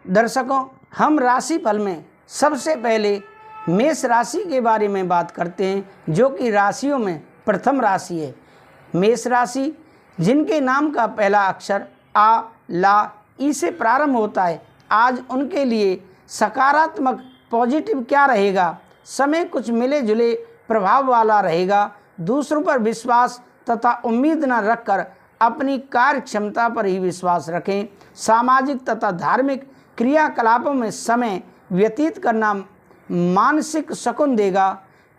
दर्शकों, हम राशिफल में सबसे पहले मेष राशि के बारे में बात करते हैं, जो कि राशियों में प्रथम राशि है। मेष राशि जिनके नाम का पहला अक्षर आ, ला, ई से प्रारंभ होता है, आज उनके लिए सकारात्मक पॉजिटिव क्या रहेगा। समय कुछ मिले जुले प्रभाव वाला रहेगा। दूसरों पर विश्वास तथा उम्मीद न रखकर अपनी कार्य क्षमता पर ही विश्वास रखें। सामाजिक तथा धार्मिक क्रियाकलापों में समय व्यतीत करना मानसिक सुकून देगा।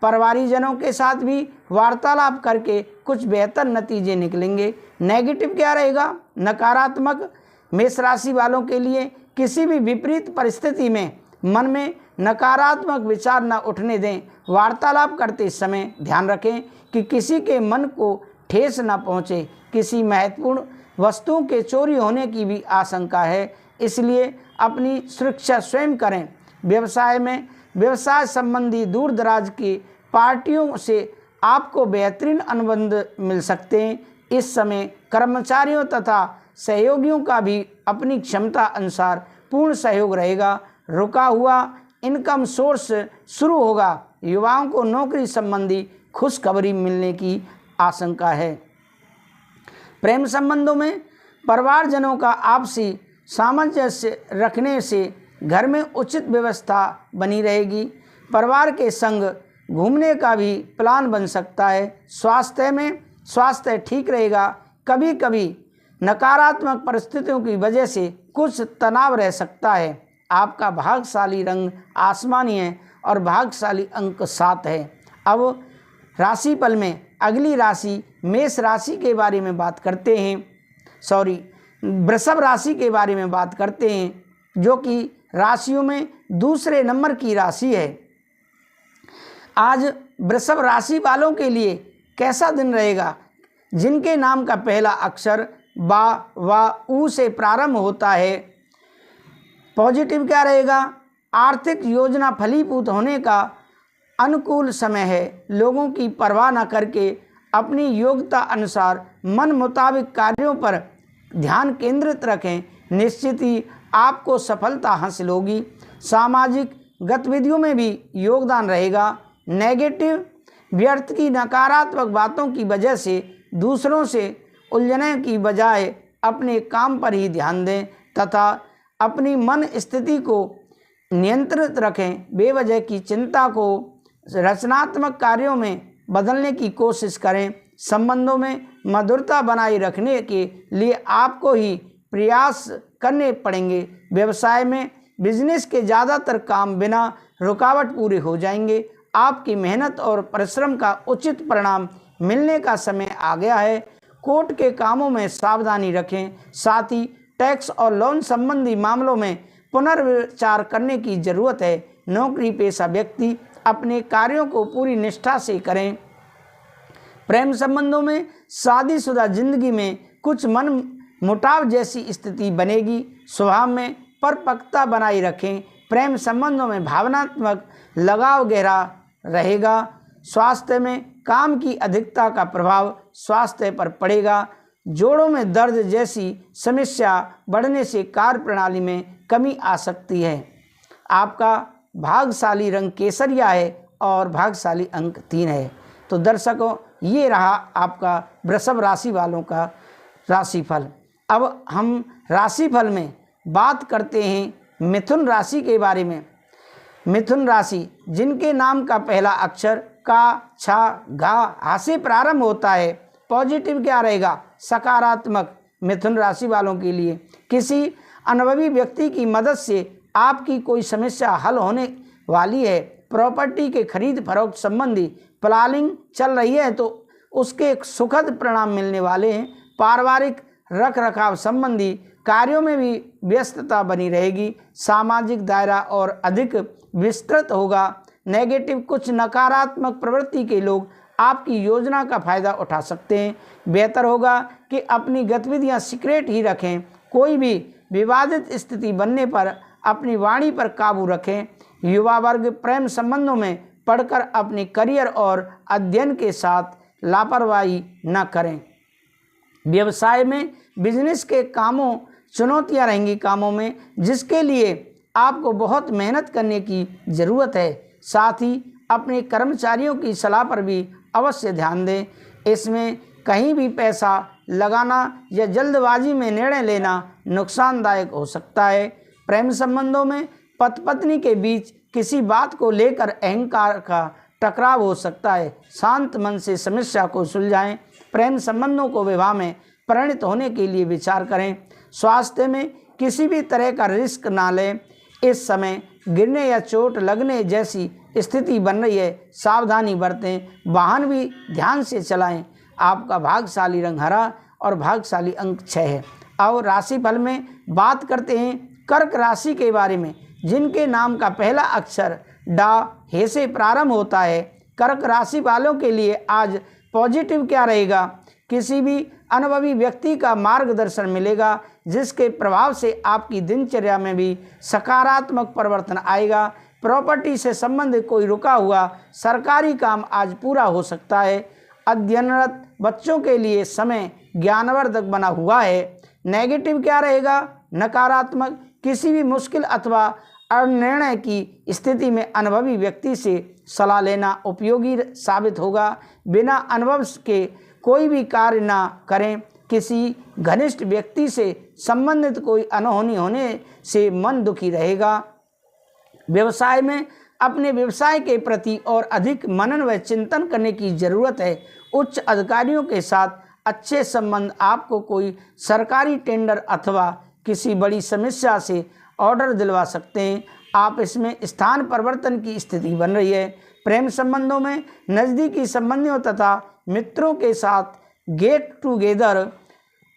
परिवारजनों के साथ भी वार्तालाप करके कुछ बेहतर नतीजे निकलेंगे। नेगेटिव क्या रहेगा? नकारात्मक मेष राशि वालों के लिए किसी भी विपरीत परिस्थिति में मन में नकारात्मक विचार न उठने दें। वार्तालाप करते समय ध्यान रखें कि किसी के मन को ठेस न पहुंचे। किसी महत्वपूर्ण वस्तुओं के चोरी होने की भी आशंका है, इसलिए अपनी सुरक्षा स्वयं करें। व्यवसाय संबंधी दूर दराज की पार्टियों से आपको बेहतरीन अनुबंध मिल सकते हैं। इस समय कर्मचारियों तथा सहयोगियों का भी अपनी क्षमता अनुसार पूर्ण सहयोग रहेगा। रुका हुआ इनकम सोर्स शुरू होगा। युवाओं को नौकरी संबंधी खुशखबरी मिलने की आशंका है। प्रेम संबंधों में परिवारजनों का आपसी सामंजस्य रखने से घर में उचित व्यवस्था बनी रहेगी। परिवार के संग घूमने का भी प्लान बन सकता है। स्वास्थ्य ठीक रहेगा। कभी कभी नकारात्मक परिस्थितियों की वजह से कुछ तनाव रह सकता है। आपका भाग्यशाली रंग आसमानी है और भाग्यशाली अंक 7 है। अब राशिफल में अगली राशि मेष राशि के बारे में बात करते हैं, वृषभ राशि के बारे में बात करते हैं, जो कि राशियों में दूसरे नंबर की राशि है। आज वृषभ राशि वालों के लिए कैसा दिन रहेगा? जिनके नाम का पहला अक्षर बा, वा, ऊ से प्रारंभ होता है। पॉजिटिव क्या रहेगा? आर्थिक योजना फलीभूत होने का अनुकूल समय है। लोगों की परवाह न करके अपनी योग्यता अनुसार मन मुताबिक कार्यों पर ध्यान केंद्रित रखें। निश्चित ही आपको सफलता हासिल होगी। सामाजिक गतिविधियों में भी योगदान रहेगा। नेगेटिव व्यर्थ की नकारात्मक बातों की वजह से दूसरों से उलझने की बजाय अपने काम पर ही ध्यान दें तथा अपनी मन स्थिति को नियंत्रित रखें। बेवजह की चिंता को रचनात्मक कार्यों में बदलने की कोशिश करें। संबंधों में मधुरता बनाए रखने के लिए आपको ही प्रयास करने पड़ेंगे। व्यवसाय में बिजनेस के ज़्यादातर काम बिना रुकावट पूरे हो जाएंगे। आपकी मेहनत और परिश्रम का उचित परिणाम मिलने का समय आ गया है। कोर्ट के कामों में सावधानी रखें। साथ ही टैक्स और लोन संबंधी मामलों में पुनर्विचार करने की जरूरत है। नौकरी पेशा व्यक्ति अपने कार्यों को पूरी निष्ठा से करें। प्रेम संबंधों में शादीशुदा जिंदगी में कुछ मन मुटाव जैसी स्थिति बनेगी। स्वभाव में परिपक्वता बनाए रखें। प्रेम संबंधों में भावनात्मक लगाव गहरा रहेगा। स्वास्थ्य में काम की अधिकता का प्रभाव स्वास्थ्य पर पड़ेगा। जोड़ों में दर्द जैसी समस्या बढ़ने से कार्य प्रणाली में कमी आ सकती है। आपका भाग्यशाली रंग केसरिया है और भाग्यशाली अंक 3 है। तो दर्शकों, ये रहा आपका वृषभ राशि वालों का राशिफल। अब हम राशिफल में बात करते हैं मिथुन राशि के बारे में। मिथुन राशि जिनके नाम का पहला अक्षर का, छा, घा, हा से प्रारंभ होता है। पॉजिटिव क्या रहेगा? सकारात्मक मिथुन राशि वालों के लिए किसी अनुभवी व्यक्ति की मदद से आपकी कोई समस्या हल होने वाली है। प्रॉपर्टी के खरीद फरोख्त संबंधी प्लानिंग चल रही है तो उसके सुखद परिणाम मिलने वाले हैं। पारिवारिक रख रखाव संबंधी कार्यों में भी व्यस्तता बनी रहेगी। सामाजिक दायरा और अधिक विस्तृत होगा। नेगेटिव कुछ नकारात्मक प्रवृत्ति के लोग आपकी योजना का फायदा उठा सकते हैं। बेहतर होगा कि अपनी गतिविधियां सीक्रेट ही रखें। कोई भी विवादित स्थिति बनने पर अपनी वाणी पर काबू रखें। युवा वर्ग प्रेम संबंधों में पढ़कर अपने करियर और अध्ययन के साथ लापरवाही न करें। व्यवसाय में बिजनेस के कामों चुनौतियां रहेंगी कामों में, जिसके लिए आपको बहुत मेहनत करने की ज़रूरत है। साथ ही अपने कर्मचारियों की सलाह पर भी अवश्य ध्यान दें। इसमें कहीं भी पैसा लगाना या जल्दबाजी में निर्णय लेना नुकसानदायक हो सकता है। प्रेम संबंधों में पति पत्नी के बीच किसी बात को लेकर अहंकार का टकराव हो सकता है। शांत मन से समस्या को सुलझाएं। प्रेम संबंधों को विवाह में परिणत होने के लिए विचार करें। स्वास्थ्य में किसी भी तरह का रिस्क ना लें। इस समय गिरने या चोट लगने जैसी स्थिति बन रही है, सावधानी बरतें। वाहन भी ध्यान से चलाएं। आपका भाग्यशाली रंग हरा और भाग्यशाली अंक 6 है। अब राशिफल में बात करते हैं कर्क राशि के बारे में, जिनके नाम का पहला अक्षर डा हे से प्रारंभ होता है। कर्क राशि वालों के लिए आज पॉजिटिव क्या रहेगा? किसी भी अनुभवी व्यक्ति का मार्गदर्शन मिलेगा, जिसके प्रभाव से आपकी दिनचर्या में भी सकारात्मक परिवर्तन आएगा। प्रॉपर्टी से संबंधित कोई रुका हुआ सरकारी काम आज पूरा हो सकता है। अध्ययनरत बच्चों के लिए समय ज्ञानवर्धक बना हुआ है। नेगेटिव क्या रहेगा? नकारात्मक किसी भी मुश्किल अथवा अनिर्णय की स्थिति में अनुभवी व्यक्ति से सलाह लेना उपयोगी साबित होगा। बिना अनुभव के कोई भी कार्य ना करें। किसी घनिष्ठ व्यक्ति से संबंधित कोई अनहोनी होने से मन दुखी रहेगा। व्यवसाय में अपने व्यवसाय के प्रति और अधिक मनन व चिंतन करने की जरूरत है। उच्च अधिकारियों के साथ अच्छे संबंध आपको कोई सरकारी टेंडर अथवा किसी बड़ी समस्या से ऑर्डर दिलवा सकते हैं। आप इसमें स्थान परिवर्तन की स्थिति बन रही है। प्रेम संबंधों में नज़दीकी संबंधियों तथा मित्रों के साथ गेट टुगेदर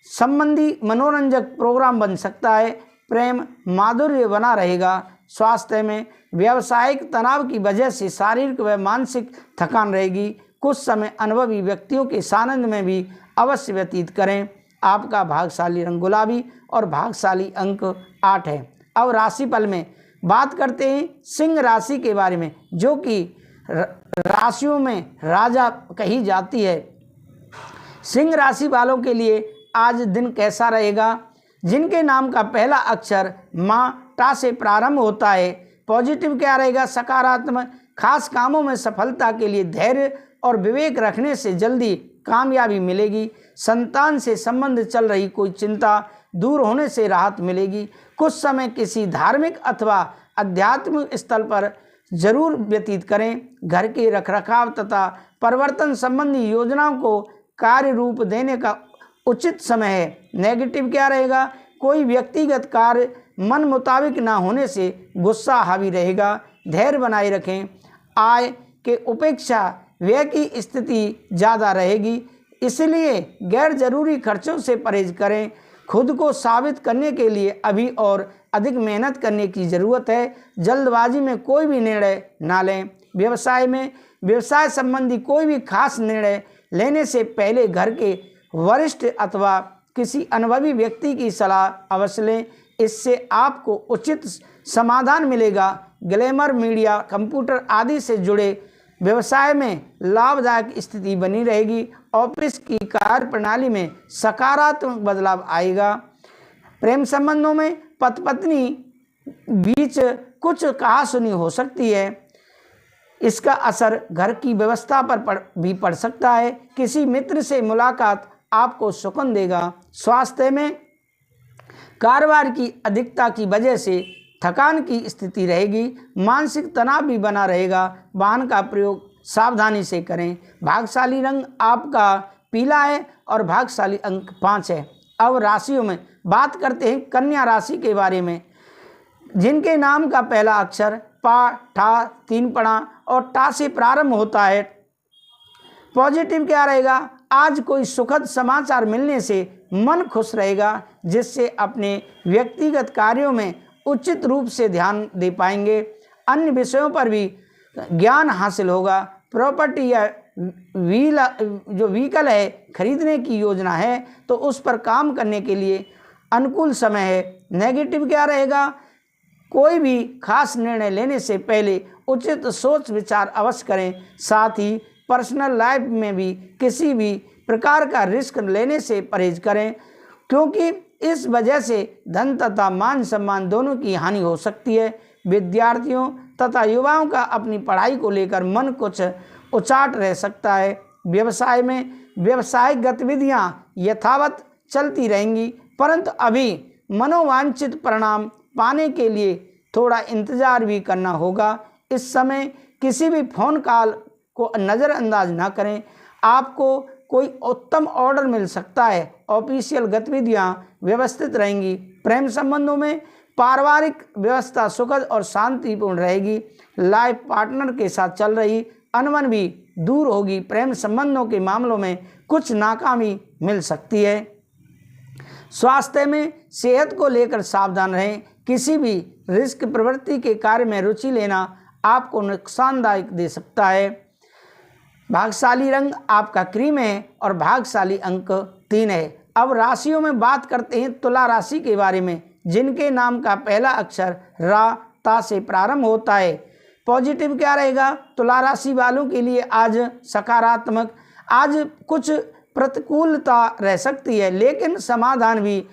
संबंधी मनोरंजक प्रोग्राम बन सकता है। प्रेम माधुर्य बना रहेगा। स्वास्थ्य में व्यावसायिक तनाव की वजह से शारीरिक व मानसिक थकान रहेगी। कुछ समय अनुभवी व्यक्तियों के सानिध्य में भी अवश्य व्यतीत करें। आपका भाग्यशाली रंग गुलाबी और भाग्यशाली अंक 8 है। अब राशिफल में बात करते हैं सिंह राशि के बारे में, जो कि राशियों में राजा कही जाती है। सिंह राशि वालों के लिए आज दिन कैसा रहेगा? जिनके नाम का पहला अक्षर माँ टा से प्रारंभ होता है। पॉजिटिव क्या रहेगा? सकारात्मक। खास कामों में सफलता के लिए धैर्य और विवेक रखने से जल्दी कामयाबी मिलेगी। संतान से संबंध चल रही कोई चिंता दूर होने से राहत मिलेगी। कुछ समय किसी धार्मिक अथवा आध्यात्मिक स्थल पर जरूर व्यतीत करें। घर के रखरखाव तथा परिवर्तन संबंधी योजनाओं को कार्य रूप देने का उचित समय है। नेगेटिव क्या रहेगा? कोई व्यक्तिगत कार्य मन मुताबिक ना होने से गुस्सा हावी रहेगा। धैर्य बनाए रखें। आय के उपेक्षा व्यय की स्थिति ज़्यादा रहेगी, इसलिए गैर जरूरी खर्चों से परहेज करें। खुद को साबित करने के लिए अभी और अधिक मेहनत करने की ज़रूरत है। जल्दबाजी में कोई भी निर्णय ना लें। व्यवसाय में व्यवसाय संबंधी कोई भी खास निर्णय लेने से पहले घर के वरिष्ठ अथवा किसी अनुभवी व्यक्ति की सलाह अवश्य लें। इससे आपको उचित समाधान मिलेगा। ग्लैमर, मीडिया, कंप्यूटर आदि से जुड़े व्यवसाय में लाभदायक स्थिति बनी रहेगी। ऑफिस की कार्य प्रणाली में सकारात्मक बदलाव आएगा। प्रेम संबंधों में पति पत्नी बीच कुछ कहासुनी हो सकती है। इसका असर घर की व्यवस्था पर भी पड़ सकता है। किसी मित्र से मुलाकात आपको सुकून देगा। स्वास्थ्य में कारोबार की अधिकता की वजह से थकान की स्थिति रहेगी। मानसिक तनाव भी बना रहेगा। वाहन का प्रयोग सावधानी से करें। भाग्यशाली रंग आपका पीला है और भाग्यशाली अंक 5 है। अब राशियों में बात करते हैं कन्या राशि के बारे में, जिनके नाम का पहला अक्षर पा, ठा, 3 पणा और टा से प्रारंभ होता है। पॉजिटिव क्या रहेगा? आज कोई सुखद समाचार मिलने से मन खुश रहेगा, जिससे अपने व्यक्तिगत कार्यों में उचित रूप से ध्यान दे पाएंगे। अन्य विषयों पर भी ज्ञान हासिल होगा। प्रॉपर्टी या व्हीकल है खरीदने की योजना है तो उस पर काम करने के लिए अनुकूल समय है। नेगेटिव क्या रहेगा? कोई भी खास निर्णय लेने से पहले उचित सोच विचार अवश्य करें। साथ ही पर्सनल लाइफ में भी किसी भी प्रकार का रिस्क लेने से परहेज करें, क्योंकि इस वजह से धन तथा मान सम्मान दोनों की हानि हो सकती है। विद्यार्थियों तथा युवाओं का अपनी पढ़ाई को लेकर मन कुछ उचाट रह सकता है। व्यवसाय में व्यावसायिक गतिविधियां यथावत चलती रहेंगी, परंतु अभी मनोवांछित परिणाम पाने के लिए थोड़ा इंतजार भी करना होगा। इस समय किसी भी फोन कॉल को नज़रअंदाज न करें। आपको कोई उत्तम ऑर्डर मिल सकता है। ऑफिशियल गतिविधियां व्यवस्थित रहेंगी। प्रेम संबंधों में पारिवारिक व्यवस्था सुखद और शांतिपूर्ण रहेगी। लाइफ पार्टनर के साथ चल रही अनबन भी दूर होगी। प्रेम संबंधों के मामलों में कुछ नाकामी मिल सकती है। स्वास्थ्य में सेहत को लेकर सावधान रहें। किसी भी रिस्क प्रवृत्ति के कार्य में रुचि लेना आपको नुकसानदायक दे सकता है। भाग्यशाली रंग आपका क्रीम है और भाग्यशाली अंक 3 है। अब राशियों में बात करते हैं तुला राशि के बारे में, जिनके नाम का पहला अक्षर रा ता से प्रारंभ होता है। पॉजिटिव क्या रहेगा तुला राशि वालों के लिए? आज सकारात्मक, आज कुछ प्रतिकूलता रह सकती है, लेकिन समाधान भी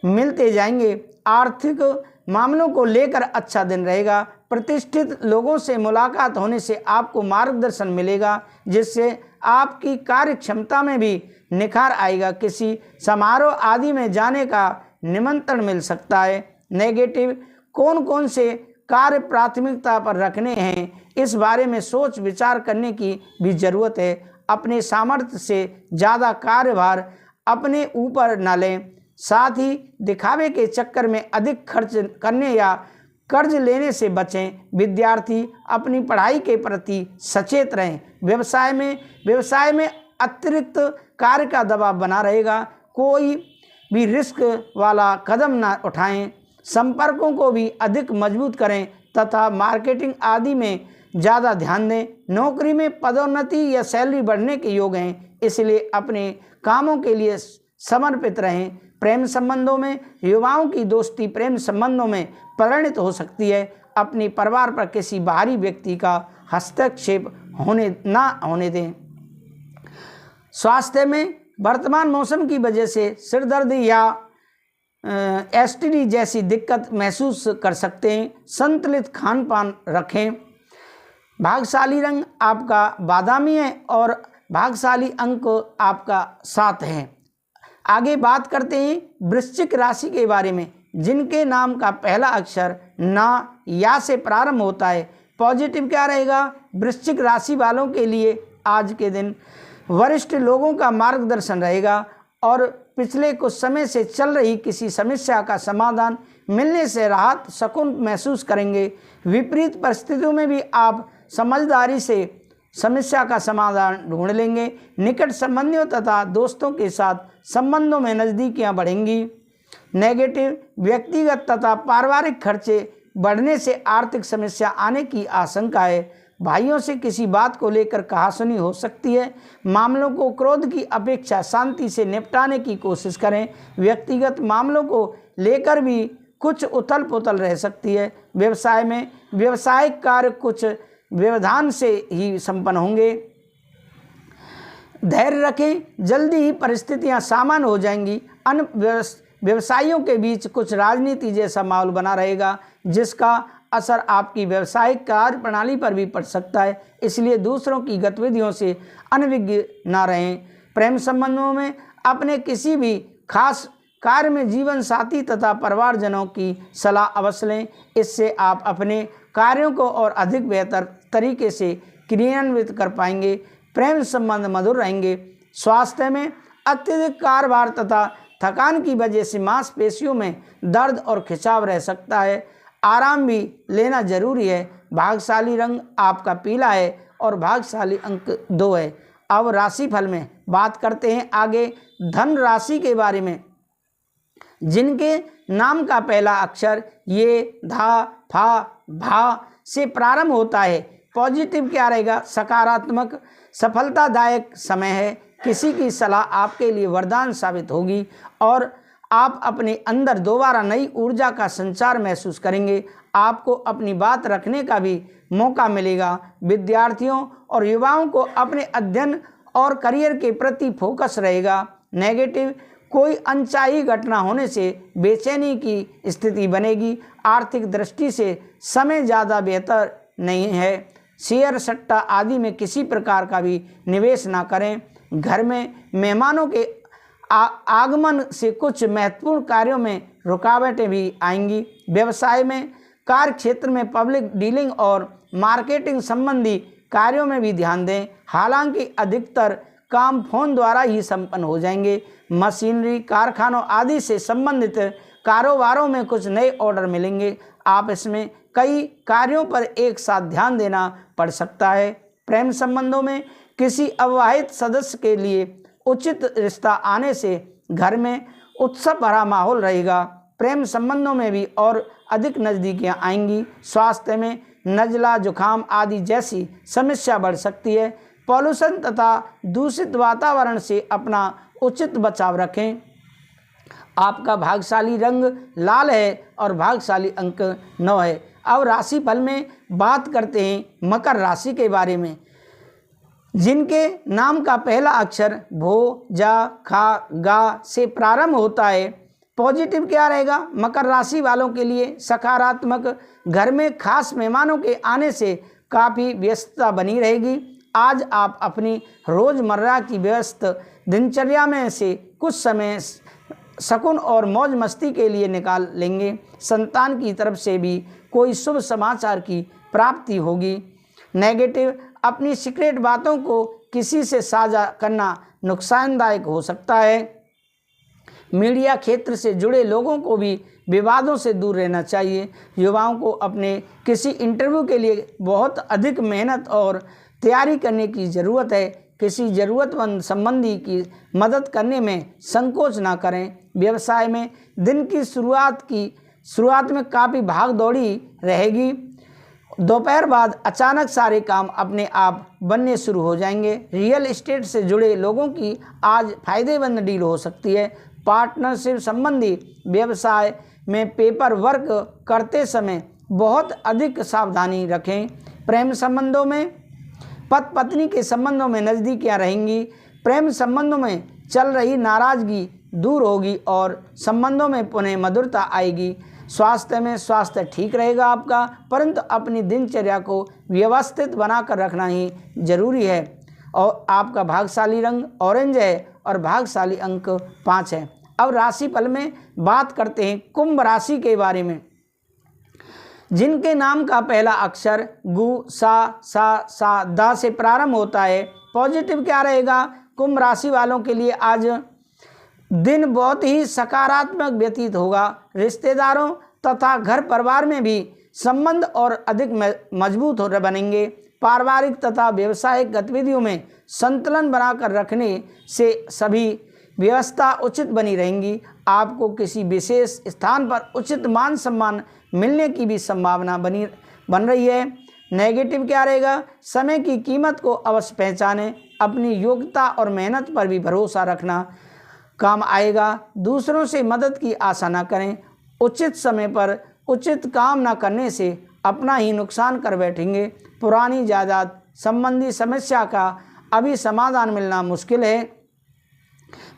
मिलते जाएंगे। आर्थिक मामलों को लेकर अच्छा दिन रहेगा। प्रतिष्ठित लोगों से मुलाकात होने से आपको मार्गदर्शन मिलेगा, जिससे आपकी कार्य क्षमता में भी निखार आएगा। किसी समारोह आदि में जाने का निमंत्रण मिल सकता है। नेगेटिव, कौन कौन से कार्य प्राथमिकता पर रखने हैं, इस बारे में सोच विचार करने की भी ज़रूरत है। अपने सामर्थ्य से ज़्यादा कार्यभार अपने ऊपर न लें। साथ ही दिखावे के चक्कर में अधिक खर्च करने या कर्ज लेने से बचें। विद्यार्थी अपनी पढ़ाई के प्रति सचेत रहें। व्यवसाय में अतिरिक्त कार्य का दबाव बना रहेगा। कोई भी रिस्क वाला कदम न उठाएं। संपर्कों को भी अधिक मजबूत करें तथा मार्केटिंग आदि में ज़्यादा ध्यान दें। नौकरी में पदोन्नति या सैलरी बढ़ने के योग हैं, इसलिए अपने कामों के लिए समर्पित रहें। प्रेम संबंधों में युवाओं की दोस्ती प्रेम संबंधों में परिणत हो सकती है। अपने परिवार पर किसी बाहरी व्यक्ति का हस्तक्षेप ना होने दें। स्वास्थ्य में वर्तमान मौसम की वजह से सिरदर्द या एसटीडी जैसी दिक्कत महसूस कर सकते हैं। संतुलित खान पान रखें। भाग्यशाली रंग आपका बादामी है और भाग्यशाली अंक आपका 7 है। आगे बात करते हैं वृश्चिक राशि के बारे में, जिनके नाम का पहला अक्षर ना या से प्रारंभ होता है। पॉजिटिव क्या रहेगा वृश्चिक राशि वालों के लिए? आज के दिन वरिष्ठ लोगों का मार्गदर्शन रहेगा और पिछले कुछ समय से चल रही किसी समस्या का समाधान मिलने से राहत सुकून महसूस करेंगे। विपरीत परिस्थितियों में भी आप समझदारी से समस्या का समाधान ढूंढ लेंगे। निकट संबंधियों तथा दोस्तों के साथ संबंधों में नज़दीकियां बढ़ेंगी। नेगेटिव, व्यक्तिगत तथा पारिवारिक खर्चे बढ़ने से आर्थिक समस्या आने की आशंका है। भाइयों से किसी बात को लेकर कहासुनी हो सकती है। मामलों को क्रोध की अपेक्षा शांति से निपटाने की कोशिश करें। व्यक्तिगत मामलों को लेकर भी कुछ उथल पुथल रह सकती है। व्यवसाय में व्यावसायिक कार्य कुछ व्यवधान से ही संपन्न होंगे। धैर्य रखें, जल्दी ही परिस्थितियां सामान्य हो जाएंगी। अन्य व्यवसायियों के बीच कुछ राजनीति जैसा माहौल बना रहेगा, जिसका असर आपकी व्यावसायिक कार्य प्रणाली पर भी पड़ सकता है, इसलिए दूसरों की गतिविधियों से अनभिज्ञ न रहें। प्रेम संबंधों में अपने किसी भी खास कार्य में जीवन साथी तथा परिवारजनों की सलाह अवश्य लें। इससे आप अपने कार्यों को और अधिक बेहतर तरीके से क्रियान्वित कर पाएंगे। प्रेम संबंध मधुर रहेंगे। स्वास्थ्य में अत्यधिक कार्यभार तथा थकान की वजह से मांसपेशियों में दर्द और खिंचाव रह सकता है। आराम भी लेना जरूरी है। भाग्यशाली रंग आपका पीला है और भाग्यशाली अंक 2 है। अब राशिफल में बात करते हैं आगे धन राशि के बारे में, जिनके नाम का पहला अक्षर ये धा फा भा से प्रारंभ होता है। पॉजिटिव क्या रहेगा? सकारात्मक, सफलतादायक समय है। किसी की सलाह आपके लिए वरदान साबित होगी और आप अपने अंदर दोबारा नई ऊर्जा का संचार महसूस करेंगे। आपको अपनी बात रखने का भी मौका मिलेगा। विद्यार्थियों और युवाओं को अपने अध्ययन और करियर के प्रति फोकस रहेगा। नेगेटिव, कोई अनचाही घटना होने से बेचैनी की स्थिति बनेगी। आर्थिक दृष्टि से समय ज़्यादा बेहतर नहीं है। शेयर सट्टा आदि में किसी प्रकार का भी निवेश ना करें। घर में मेहमानों के आगमन से कुछ महत्वपूर्ण कार्यों में रुकावटें भी आएंगी। व्यवसाय में, कार्य क्षेत्र में पब्लिक डीलिंग और मार्केटिंग संबंधी कार्यों में भी ध्यान दें। हालांकि अधिकतर काम फोन द्वारा ही संपन्न हो जाएंगे। मशीनरी, कारखानों आदि से संबंधित कारोबारों में कुछ नए ऑर्डर मिलेंगे। आप इसमें कई कार्यों पर एक साथ ध्यान देना पड़ सकता है। प्रेम संबंधों में किसी अविवाहित सदस्य के लिए उचित रिश्ता आने से घर में उत्सव भरा माहौल रहेगा। प्रेम संबंधों में भी और अधिक नज़दीकियां आएंगी। स्वास्थ्य में नज़ला, जुखाम आदि जैसी समस्या बढ़ सकती है। पॉल्यूशन तथा दूषित वातावरण से अपना उचित बचाव रखें। आपका भाग्यशाली रंग लाल है और भाग्यशाली अंक 9 है। अब राशिफल में बात करते हैं मकर राशि के बारे में, जिनके नाम का पहला अक्षर भो, जा, खा, गा से प्रारंभ होता है। पॉजिटिव क्या रहेगा? मकर राशि वालों के लिए सकारात्मक। घर में खास मेहमानों के आने से काफ़ी व्यस्तता बनी रहेगी। आज आप अपनी रोज़मर्रा की व्यस्त दिनचर्या में से कुछ समय सुकून और मौज मस्ती के लिए निकाल लेंगे। संतान की तरफ से भी कोई शुभ समाचार की प्राप्ति होगी। नेगेटिव, अपनी सीक्रेट बातों को किसी से साझा करना नुकसानदायक हो सकता है। मीडिया क्षेत्र से जुड़े लोगों को भी विवादों से दूर रहना चाहिए। युवाओं को अपने किसी इंटरव्यू के लिए बहुत अधिक मेहनत और तैयारी करने की ज़रूरत है। किसी ज़रूरतमंद संबंधी की मदद करने में संकोच ना करें। व्यवसाय में दिन की शुरुआत में काफ़ी भाग दौड़ी रहेगी। दोपहर बाद अचानक सारे काम अपने आप बनने शुरू हो जाएंगे। रियल एस्टेट से जुड़े लोगों की आज फायदेमंद डील हो सकती है। पार्टनरशिप संबंधी व्यवसाय में पेपर वर्क करते समय बहुत अधिक सावधानी रखें। प्रेम संबंधों में पति पत्नी के संबंधों में नज़दीकियां रहेंगी। प्रेम संबंधों में चल रही नाराज़गी दूर होगी और संबंधों में पुनः मधुरता आएगी। स्वास्थ्य में स्वास्थ्य ठीक रहेगा आपका, परंतु अपनी दिनचर्या को व्यवस्थित बनाकर रखना ही जरूरी है। और आपका भाग्यशाली रंग ऑरेंज है और भाग्यशाली अंक 5 है। अब राशिफल में बात करते हैं कुंभ राशि के बारे में, जिनके नाम का पहला अक्षर गु, सा, दा से प्रारंभ होता है। पॉजिटिव क्या रहेगा? कुंभ राशि वालों के लिए आज दिन बहुत ही सकारात्मक व्यतीत होगा। रिश्तेदारों तथा घर परिवार में भी संबंध और अधिक मजबूत बनेंगे। पारिवारिक तथा व्यावसायिक गतिविधियों में संतुलन बनाकर रखने से सभी व्यवस्था उचित बनी रहेंगी। आपको किसी विशेष स्थान पर उचित मान सम्मान मिलने की भी संभावना बन रही है। नेगेटिव क्या रहेगा? समय की कीमत को अवश्य पहचानें। अपनी योग्यता और मेहनत पर भी भरोसा रखना काम आएगा। दूसरों से मदद की आशा न करें। उचित समय पर उचित काम न करने से अपना ही नुकसान कर बैठेंगे। पुरानी जायदाद संबंधी समस्या का अभी समाधान मिलना मुश्किल है।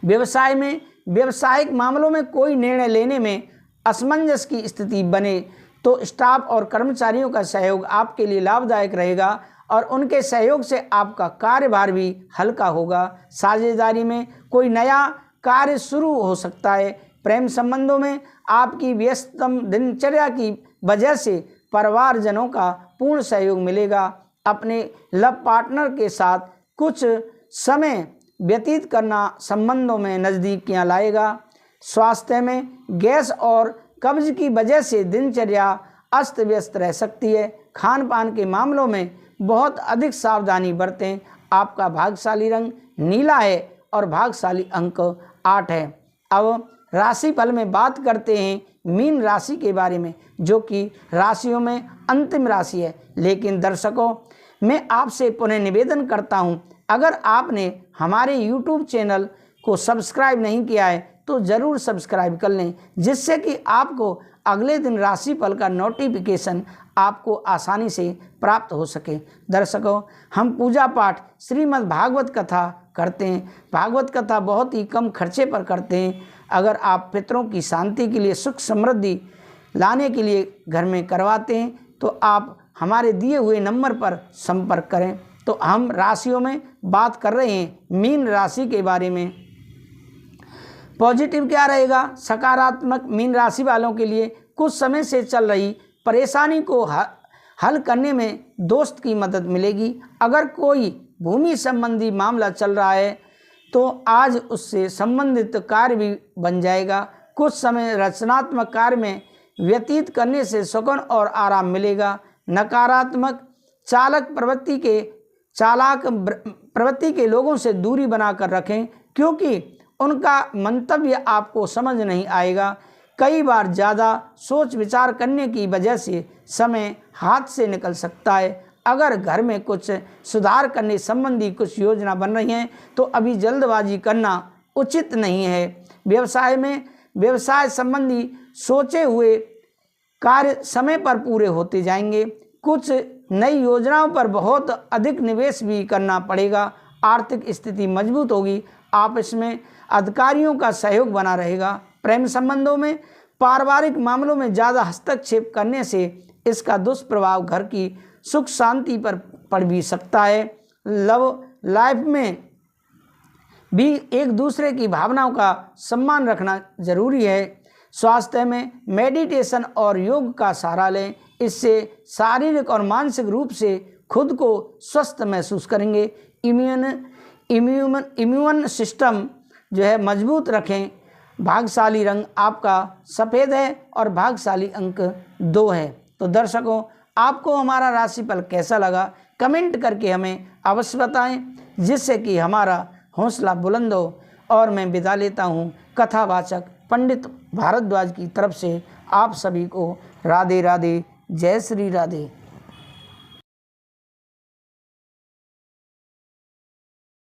व्यवसाय में व्यावसायिक मामलों में कोई निर्णय लेने में असमंजस की स्थिति बने तो स्टाफ और कर्मचारियों का सहयोग आपके लिए लाभदायक रहेगा और उनके सहयोग से आपका कार्यभार भी हल्का होगा। साझेदारी में कोई नया कार्य शुरू हो सकता है। प्रेम संबंधों में आपकी व्यस्ततम दिनचर्या की वजह से परिवारजनों का पूर्ण सहयोग मिलेगा। अपने लव पार्टनर के साथ कुछ समय व्यतीत करना संबंधों में नज़दीकियां लाएगा। स्वास्थ्य में गैस और कब्ज की वजह से दिनचर्या अस्त व्यस्त रह सकती है। खान पान के मामलों में बहुत अधिक सावधानी बरतें। आपका भाग्यशाली रंग नीला है और भाग्यशाली अंक 8 है। अब राशिफल में बात करते हैं मीन राशि के बारे में, जो कि राशियों में अंतिम राशि है। लेकिन दर्शकों, मैं आपसे पुनः निवेदन करता हूं, अगर आपने हमारे YouTube चैनल को सब्सक्राइब नहीं किया है तो ज़रूर सब्सक्राइब कर लें, जिससे कि आपको अगले दिन राशिफल का नोटिफिकेशन आपको आसानी से प्राप्त हो सके। दर्शकों, हम पूजा पाठ, श्रीमद् भागवत कथा, करते हैं। भागवत कथा बहुत ही कम खर्चे पर करते हैं। अगर आप पितरों की शांति के लिए, सुख समृद्धि लाने के लिए घर में करवाते हैं तो आप हमारे दिए हुए नंबर पर संपर्क करें। तो हम राशियों में बात कर रहे हैं मीन राशि के बारे में। पॉजिटिव क्या रहेगा? सकारात्मक मीन राशि वालों के लिए कुछ समय से चल रही परेशानी को हल करने में दोस्त की मदद मिलेगी। अगर कोई भूमि संबंधी मामला चल रहा है तो आज उससे संबंधित कार्य भी बन जाएगा। कुछ समय रचनात्मक कार्य में व्यतीत करने से सुकून और आराम मिलेगा। नकारात्मक चालाक प्रवृत्ति के लोगों से दूरी बनाकर रखें, क्योंकि उनका मंतव्य आपको समझ नहीं आएगा। कई बार ज़्यादा सोच विचार करने की वजह से समय हाथ से निकल सकता है। अगर घर में कुछ सुधार करने संबंधी कुछ योजना बन रही हैं तो अभी जल्दबाजी करना उचित नहीं है। व्यवसाय संबंधी सोचे हुए कार्य समय पर पूरे होते जाएंगे। कुछ नई योजनाओं पर बहुत अधिक निवेश भी करना पड़ेगा। आर्थिक स्थिति मजबूत होगी। आपस में अधिकारियों का सहयोग बना रहेगा। प्रेम संबंधों में पारिवारिक मामलों में ज़्यादा हस्तक्षेप करने से इसका दुष्प्रभाव घर की सुख शांति पर पड़ भी सकता है। लव लाइफ में भी एक दूसरे की भावनाओं का सम्मान रखना जरूरी है। स्वास्थ्य में मेडिटेशन और योग का सहारा लें। इससे शारीरिक और मानसिक रूप से खुद को स्वस्थ महसूस करेंगे। इम्यून सिस्टम जो है मजबूत रखें। भाग्यशाली रंग आपका सफ़ेद है और भाग्यशाली अंक 2 है। तो दर्शकों, आपको हमारा राशिफल कैसा लगा कमेंट करके हमें अवश्य बताएं, जिससे कि हमारा हौसला बुलंद हो। और मैं विदा लेता हूँ कथावाचक पंडित भारद्वाज की तरफ से। आप सभी को राधे राधे, जय श्री राधे।